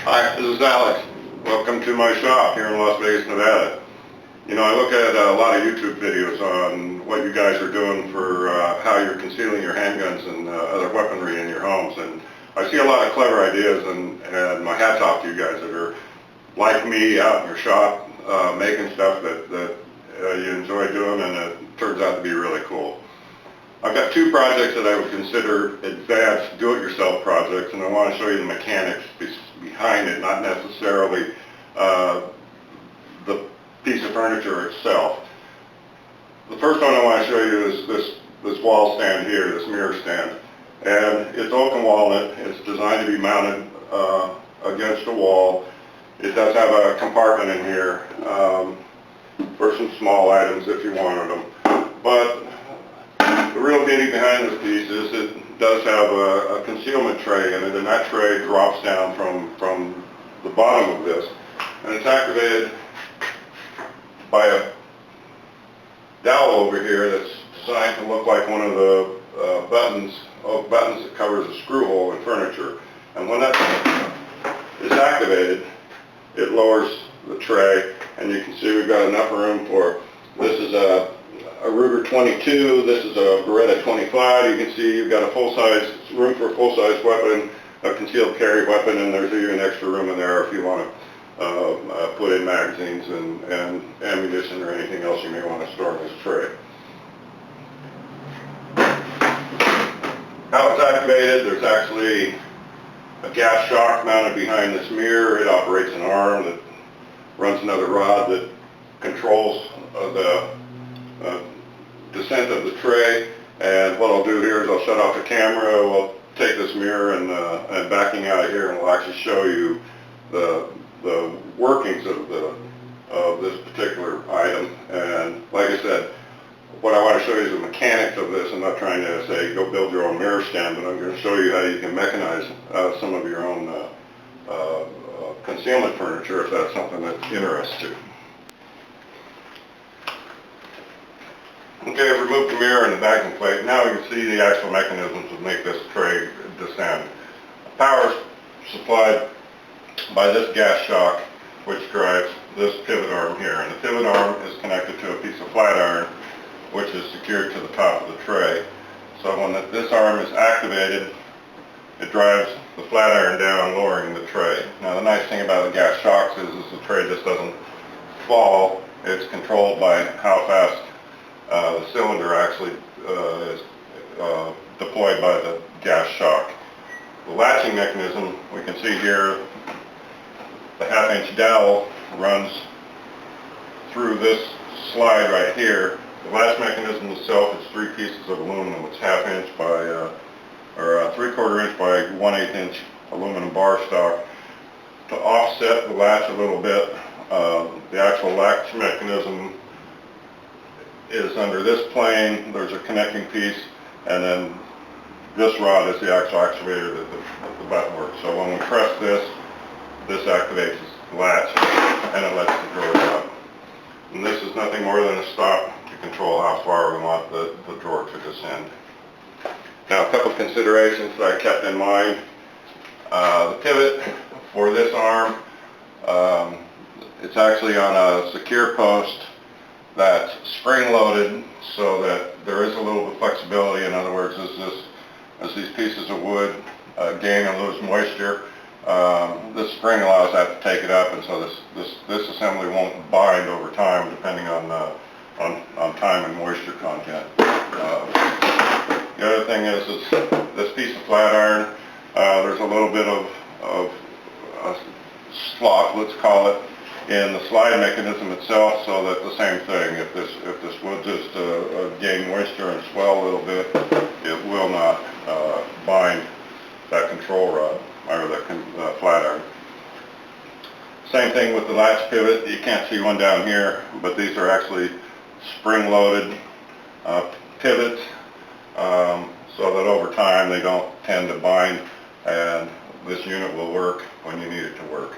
Hi, this is Alex. Welcome to my shop here in Las Vegas, Nevada. You know, I look at a lot of YouTube videos on what you guys are doing for how you're concealing your handguns and other weaponry in your homes, and I see a lot of clever ideas, and my hat's off to you guys that are like me out in your shop making stuff that you enjoy doing, and it turns out to be really cool. I've got two projects that I would consider advanced do-it-yourself projects, and I want to show you the mechanics behind it, not necessarily the piece of furniture itself. The first one I want to show you is this wall stand here, this mirror stand. And it's oaken walnut. It's designed to be mounted against a wall. It does have a compartment in here for some small items if you wanted them. But the real beauty behind this piece is it does have a concealment tray in it, and that tray drops down from the bottom of this, and it's activated by a dowel over here that's designed to look like one of the buttons that covers a screw hole in furniture. And when that is activated, it lowers the tray, and you can see we've got enough room for, this is a Ruger 22, this is a Beretta 25. You can see you've got room for a full-size weapon, a concealed carry weapon, and there's even extra room in there if you want to put in magazines and ammunition or anything else you may want to store in this tray. How it's activated, there's actually a gas shock mounted behind this mirror. It operates an arm that runs another rod that controls the descent of the tray. And what I'll do here is I'll shut off the camera, we'll take this mirror and backing out of here, and we'll actually show you the workings of this particular item. And like I said, what I want to show you is the mechanics of this. I'm not trying to say go build your own mirror stand, but I'm going to show you how you can mechanize some of your own concealment furniture if that's something that interests you. Okay, I've removed the mirror and the backing plate. Now we can see the actual mechanisms that make this tray descend. Power is supplied by this gas shock, which drives this pivot arm here. And the pivot arm is connected to a piece of flat iron, which is secured to the top of the tray. So when this arm is activated, it drives the flat iron down, lowering the tray. Now the nice thing about the gas shocks is the tray just doesn't fall. It's controlled by how fast the cylinder actually is deployed by the gas shock. The latching mechanism, we can see here, the half-inch dowel runs through this slide right here. The latch mechanism itself is 3 pieces of aluminum. It's half-inch by, or 3/4 inch by 1/8 inch aluminum bar stock. To offset the latch a little bit, the actual latch mechanism is under this plane. There's a connecting piece, and then this rod is the actual actuator that the button works. So when we press this activates the latch, and it lets the drawer drop. And this is nothing more than a stop to control how far we want the drawer to descend. Now, a couple of considerations that I kept in mind. The pivot for this arm, it's actually on a secure post that's spring-loaded, so that there is a little bit of flexibility. In other words, as these pieces of wood gain and lose moisture, this spring allows that to take it up, and so this assembly won't bind over time, depending on time and moisture content. The other thing is this piece of flat iron. There's a little bit of a slot, let's call it, in the slide mechanism itself, so that the same thing, if this wood just gain moisture and swell a little bit, it will not bind that control rod or the flat iron. Same thing with the latch pivot. You can't see one down here, but these are actually spring-loaded pivots, so that over time they don't tend to bind, and this unit will work when you need it to work.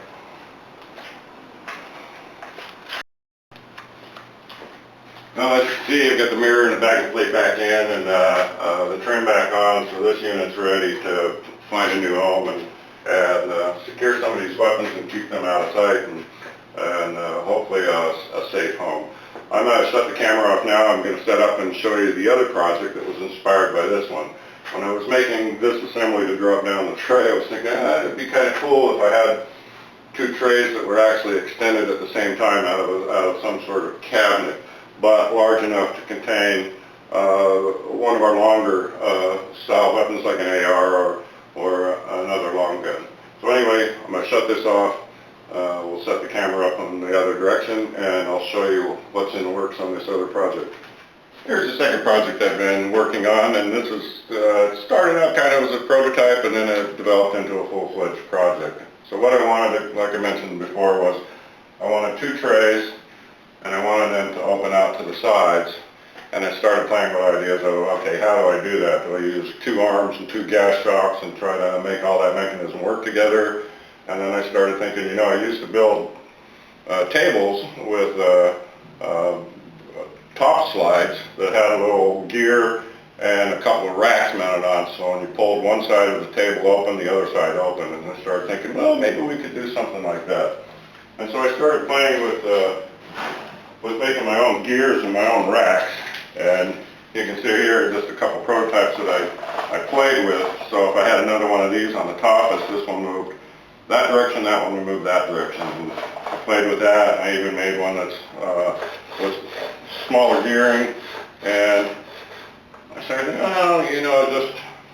Now as you can see, I've got the mirror and the backing plate back in, and the trim back on, so this unit's ready to find a new home and secure some of these weapons and keep them out of sight, and hopefully a safe home. I'm going to shut the camera off now. I'm going to set up and show you the other project that was inspired by this one. When I was making this assembly to drop down the tray, I was thinking, it'd be kind of cool if I had two trays that were actually extended at the same time out of some sort of cabinet, but large enough to contain one of our longer style weapons like an AR or another long gun. So anyway, I'm going to shut this off. We'll set the camera up in the other direction, and I'll show you what's in the works on this other project. Here's the second project I've been working on, and this is started out kind of as a prototype, and then it developed into a full-fledged project. So what I wanted, like I mentioned before, was I wanted two trays, and I wanted them to open out to the sides. And I started playing with ideas of, okay, how do I do that? Do I use two arms and two gas shocks and try to make all that mechanism work together? And then I started thinking, you know, I used to build tables with top slides that had a little gear and a couple of racks mounted on, so when you pulled one side of the table open, the other side open. And I started thinking, well, maybe we could do something like that. And so I started playing with making my own gears and my own racks. And you can see here just a couple prototypes that I played with. So if I had another one of these on the top, as this one moved that direction, that one would move that direction. And I played with that. I even made one that's with smaller gearing. And I started thinking, oh, you know,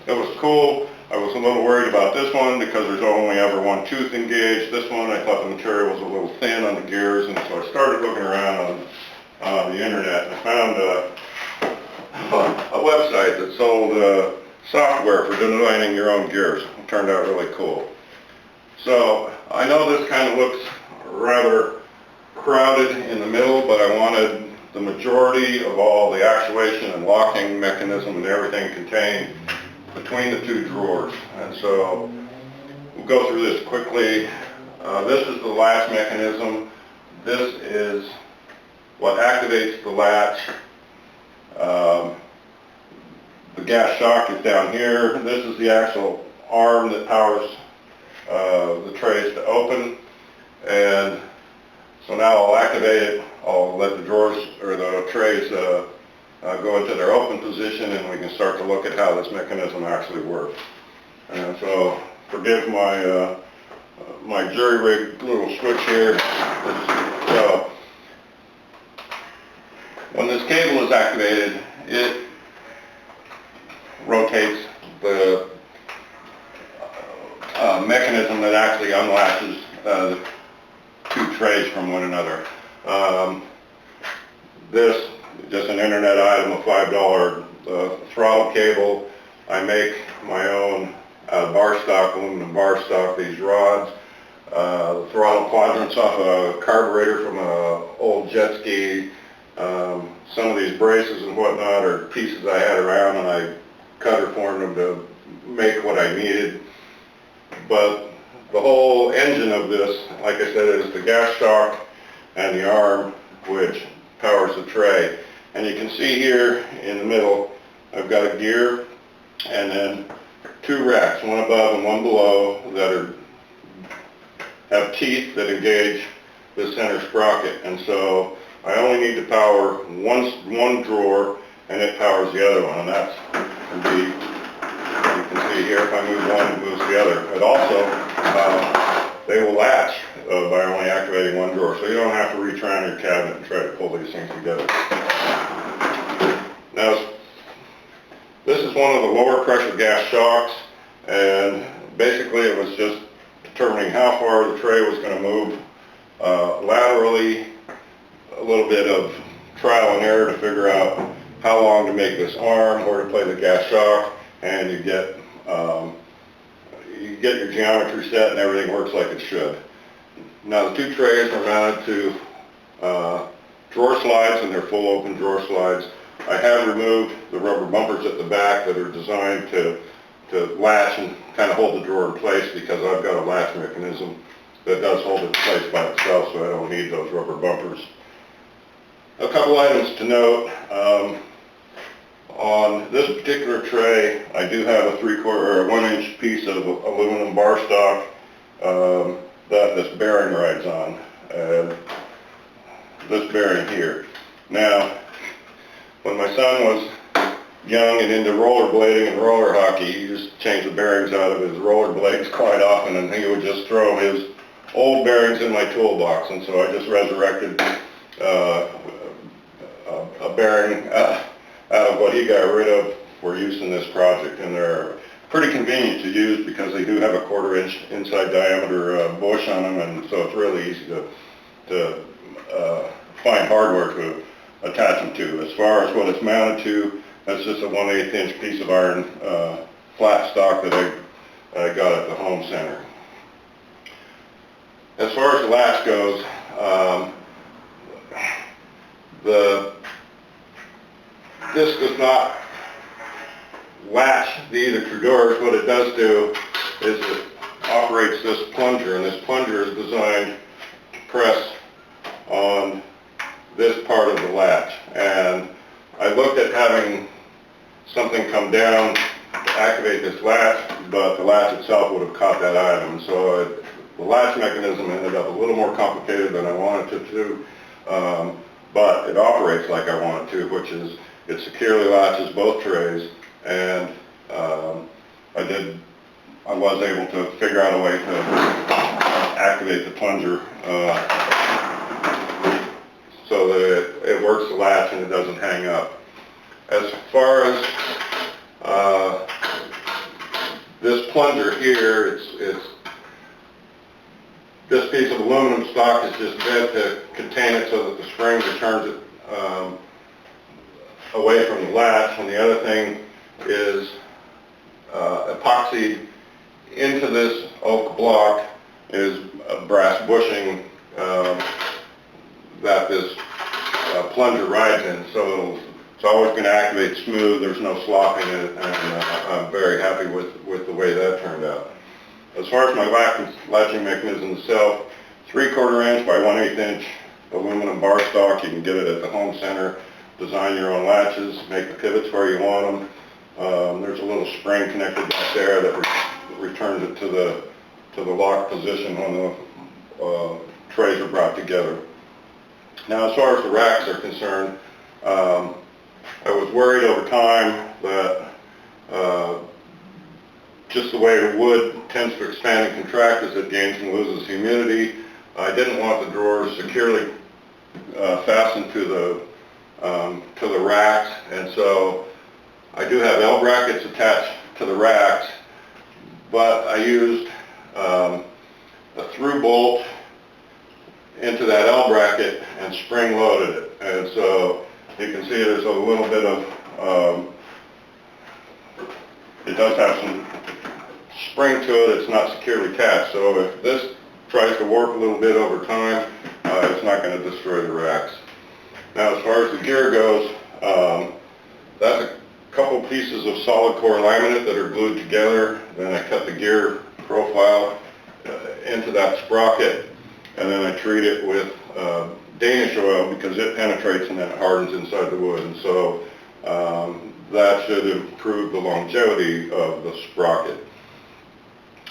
it was cool. I was a little worried about this one because there's only ever one tooth engaged. This one, I thought the material was a little thin on the gears, and so I started looking around on the internet, and I found a website that sold software for designing your own gears. It turned out really cool. So I know this kind of looks rather crowded in the middle, but I wanted the majority of all the actuation and locking mechanism and everything contained between the two drawers. And so we'll go through this quickly. This is the latch mechanism. This is what activates the latch. The gas shock is down here. This is the actual arm that powers the trays to open. And so now I'll activate it. I'll let the drawers or the trays go into their open position, and we can start to look at how this mechanism actually works. And so forgive my my jury-rigged little switch here. So when this cable is activated, it rotates the mechanism that actually unlatches the two trays from one another. This just an internet item, a $5 throttle cable. I make my own bar stock, aluminum bar stock, these rods. The throttle quadrants off a carburetor from an old jet ski. Some of these braces and whatnot are pieces I had around, and I cut or formed them to make what I needed. But the whole engine of this, like I said, is the gas shock and the arm which powers the tray. And you can see here in the middle, I've got a gear and then two racks, one above and one below, that have teeth that engage the center sprocket. And so I only need to power one drawer, and it powers the other one. And that's indeed, you can see here, if I move one, it moves the other. It also, they will latch by only activating one drawer, so you don't have to reach around your cabinet and try to pull these things together. Now, this is one of the lower pressure gas shocks, and basically it was just determining how far the tray was going to move laterally, a little bit of trial and error to figure out how long to make this arm, where to play the gas shock, and you get your geometry set and everything works like it should. Now the two trays are mounted to drawer slides, and they're full open drawer slides. I have removed the rubber bumpers at the back that are designed to latch and kind of hold the drawer in place, because I've got a latch mechanism that does hold it in place by itself, so I don't need those rubber bumpers. A couple items to note. On this particular tray, I do have a 3/4 or a 1-inch piece of aluminum bar stock that this bearing rides on. This bearing here. Now, when my son was young and into rollerblading and roller hockey, he used to change the bearings out of his rollerblades quite often, and he would just throw his old bearings in my toolbox, and so I just resurrected a bearing out of what he got rid of for use in this project. And they're pretty convenient to use because they do have a 1/4 inch inside diameter bush on them, and so it's really easy to find hardware to attach them to. As far as what it's mounted to, that's just a 1/8 inch piece of iron flat stock that I got at the home center. As far as the latch goes, this does not latch either two doors. What it does do is it operates this plunger, and this plunger is designed to press on this part of the latch. And I looked at having something come down to activate this latch, but the latch itself would have caught that item. So the latch mechanism ended up a little more complicated than I wanted it to, but it operates like I want it to, which is it securely latches both trays, and I was able to figure out a way to activate the plunger so that it works the latch and it doesn't hang up. As far as this plunger here, it's this piece of aluminum stock is just bent to contain it so that the spring returns it away from the latch, and the other thing is epoxied into this oak block is a brass bushing that this plunger rides in, so it's always going to activate smooth. There's no slopping in it, and I'm very happy with the way that turned out. As far as my latching mechanism itself, 3/4 inch by 1/8 inch aluminum bar stock. You can get it at the home center. Design your own latches, make the pivots where you want them. There's a little spring connected back there that returns it to the lock position when the trays are brought together. Now, as far as the racks are concerned, I was worried over time that just the way wood tends to expand and contract as it gains and loses humidity, I didn't want the drawers securely fastened to the racks, and so I do have L brackets attached to the racks, but I used a through bolt into that L bracket and spring loaded it, and so you can see there's a little bit of it does have some spring to it. It's not securely attached, so if this tries to warp a little bit over time, it's not going to destroy the racks. Now, as far as the gear goes, that's a couple pieces of solid core laminate that are glued together. Then I cut the gear profile into that sprocket, and then I treat it with Danish oil because it penetrates and then it hardens inside the wood, and so that should improve the longevity of the sprocket.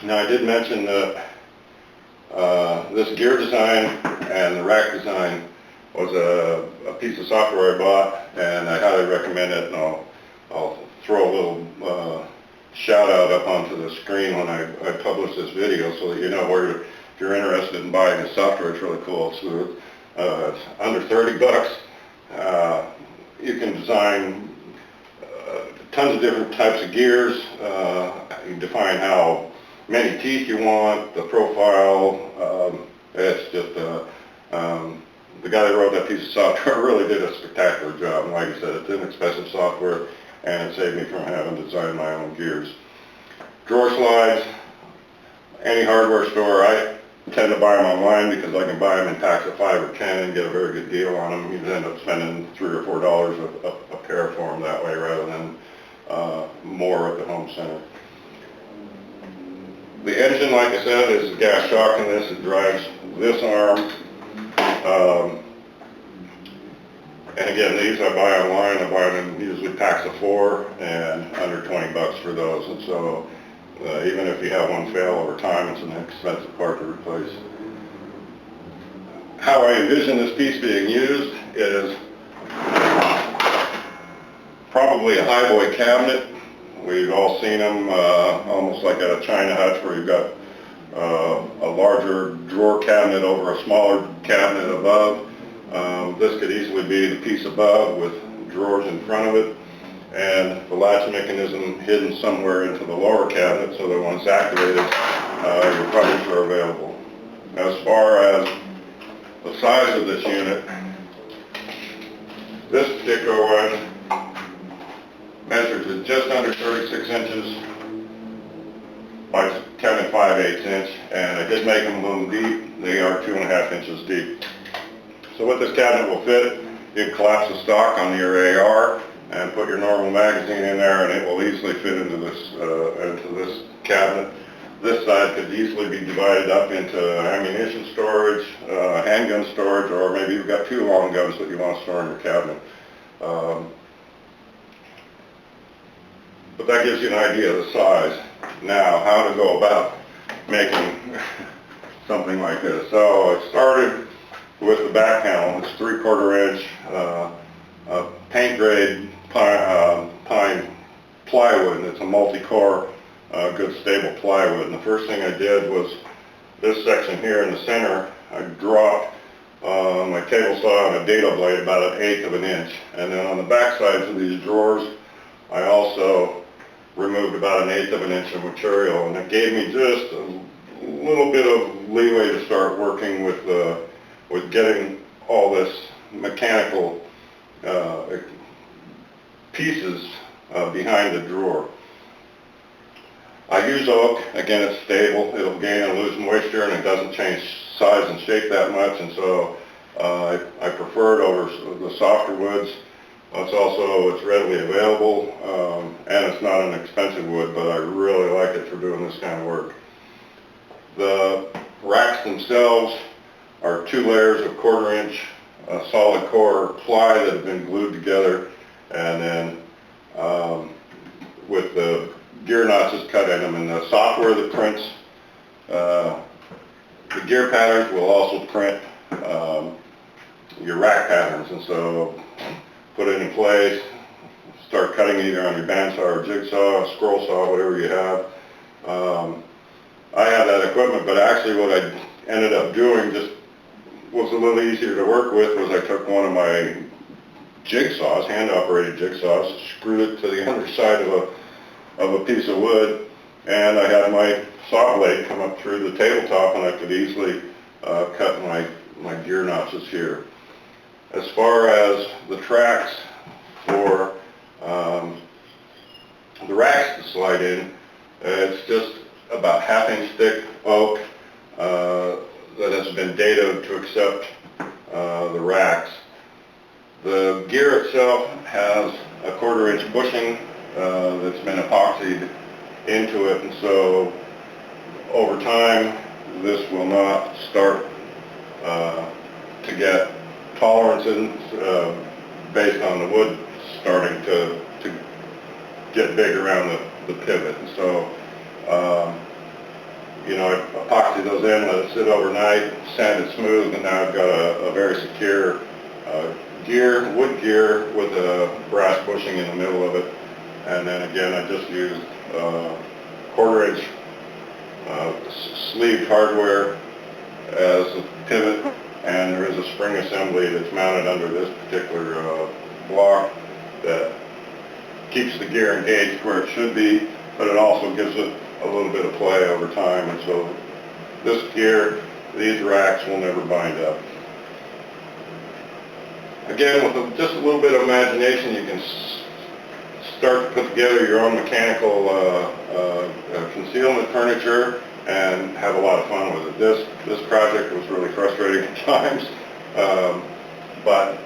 Now, I did mention that this gear design and the rack design was a piece of software I bought, and I highly recommend it, and I'll throw a little shout out up onto the screen when I publish this video so that you know where if you're interested in buying the software. It's really cool. It's under 30 bucks. You can design tons of different types of gears. You define how many teeth you want, the profile. It's just the guy that wrote that piece of software really did a spectacular job. And like I said, it's inexpensive software, and it saved me from having to design my own gears. Drawer slides, any hardware store, I tend to buy them online because I can buy them in packs of 5 or 10 and get a very good deal on them. You end up spending $3 or $4 a pair for them that way rather than more at the home center. The engine, like I said, is a gas shock in this. It drives this arm. And again, these I buy online. I buy them usually packs of 4 and under 20 bucks for those. And so even if you have one fail over time, it's an expensive part to replace. How I envision this piece being used is probably a highboy cabinet. We've all seen them almost like at a China hutch, where you've got a larger drawer cabinet over a smaller cabinet above. This could easily be the piece above with drawers in front of it, and the latch mechanism hidden somewhere into the lower cabinet, so that when it's activated, your products are available. As far as the size of this unit, this particular one measures at just under 36 inches by 10 5/8 inch, and I did make them a little deep. They are 2.5 inches deep. So what this cabinet will fit, you can collapse the stock on your AR and put your normal magazine in there, and it will easily fit into this cabinet. This side could easily be divided up into ammunition storage, handgun storage, or maybe you've got 2 long guns that you want to store in your cabinet. But that gives you an idea of the size. Now, how to go about making something like this. So I started with the back panel. It's 3/4 inch paint grade pine plywood, and it's a multi-core good stable plywood. And the first thing I did was this section here in the center. I dropped my table saw on a dado blade about 1/8 of an inch, and then on the back sides of these drawers I also removed about 1/8 of an inch of material, and it gave me just a little bit of leeway to start working with getting all this mechanical pieces behind the drawer. I use oak. Again, it's stable. It'll gain and lose moisture, and it doesn't change size and shape that much, and so I prefer it over the softer woods. It's readily available, and it's not an expensive wood, but I really like it for doing this kind of work. The racks themselves are 2 layers of 1/4 inch solid core ply that have been glued together, and then with the gear notches cut in them, and the software that prints the gear patterns will also print your rack patterns, and so put it in place, start cutting either on your bandsaw or jigsaw, scroll saw, whatever you have. I have that equipment, but actually what I ended up doing just was a little easier to work with. Was I took one of my jigsaws, hand-operated jigsaws, screwed it to the underside of a piece of wood, and I had my saw blade come up through the tabletop, and I could easily cut my gear notches here. As far as the tracks for the racks to slide in, it's just about 1/2 inch thick oak that has been dadoed to accept the racks. The gear itself has a 1/4 inch bushing that's been epoxied into it, and so over time this will not start to get tolerances based on the wood starting to get big around the pivot. And so I epoxy those in, let it sit overnight, sand it smooth, and now I've got a very secure wood gear with a brass bushing in the middle of it. And then again, I just used 1/4 inch sleeved hardware as a pivot, and there is a spring assembly that's mounted under this particular block that keeps the gear engaged where it should be, but it also gives it a little bit of play over time. And so this gear, these racks will never bind up. Again, with just a little bit of imagination, you can start to put together your own mechanical concealment furniture and have a lot of fun with it. This project was really frustrating at times, but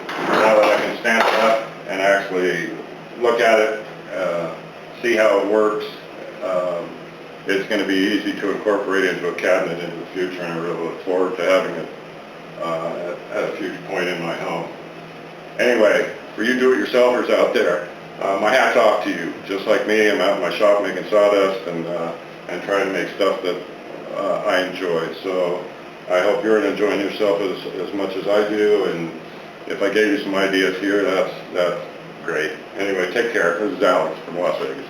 now that I can stand it up and actually look at it, see how it works, it's going to be easy to incorporate into a cabinet into the future, and I really look forward to having it at a future point in my home. Anyway, for you do-it-yourselfers out there, my hat's off to you. Just like me, I'm out in my shop making sawdust and trying to make stuff that I enjoy. So I hope you're enjoying yourself as much as I do, and if I gave you some ideas here, that's great. Anyway, take care. This is Alex from Las Vegas.